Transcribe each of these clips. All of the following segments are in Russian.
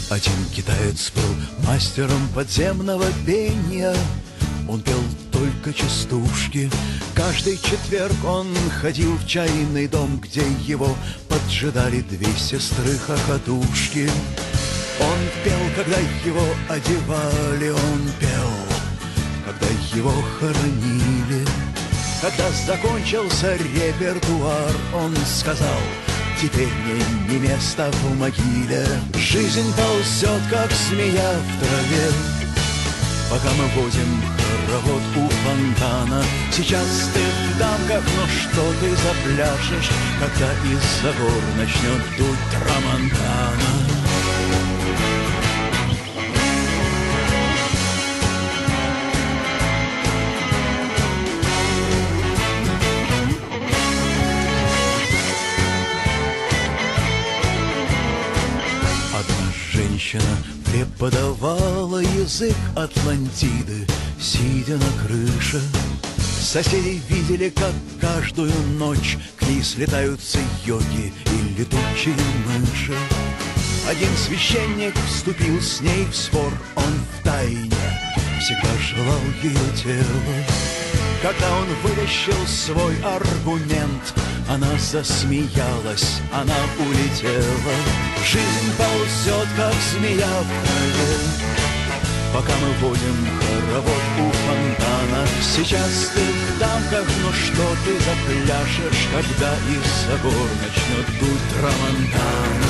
Один китаец был мастером подземного пения. Он пел только частушки. Каждый четверг он ходил в чайный дом, где его поджидали две сестры-хохотушки. Он пел, когда его одевали, он пел, когда его хоронили. Когда закончился репертуар, он сказал: теперь мне не место в могиле. Жизнь ползет, как змея в траве, пока мы водим хоровод у фонтана. Сейчас ты в дамках, но что ты запляшешь, когда из-за гор начнет дуть трамонтана? Женщина преподавала язык Атлантиды, сидя на крыше. Соседи видели, как каждую ночь к ней слетаются йоги и летучие мыши. Один священник вступил с ней в спор, он втайне всегда желал ее тела. Когда он вытащил свой аргумент, она засмеялась, она улетела. Жизнь ползет, как змея в траве, пока мы водим хоровод у фонтана. Сейчас ты в дамках, но что ты запляшешь, когда из-за гор начнет дуть трамонтана?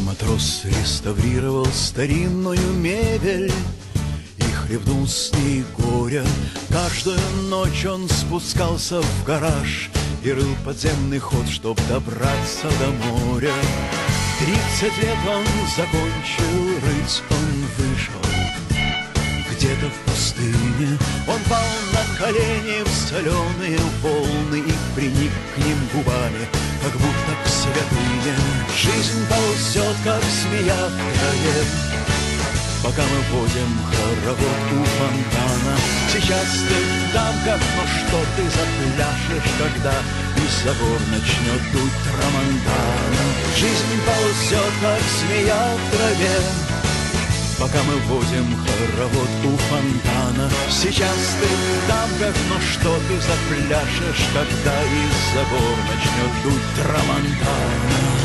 Матрос реставрировал старинную мебель и хлебнул с ней горя. Каждую ночь он спускался в гараж и рыл подземный ход, чтоб добраться до моря. 30 лет он закончил рыть, он вышел где-то в пустыне. Он пал на колени в соленые волны и приник к ним губами, как будто к святыне. Жизнь ползет, как змея в траве, пока мы водим хоровод у фонтана. Сейчас ты в дамках, но что ты запляшешь, когда из-за гор начнет дуть трамонтана? Жизнь ползет, как змея в траве, пока мы водим хоровод у фонтана. Сейчас ты в дамках, но что ты запляшешь, когда из-за гор начнет дуть трамонтана?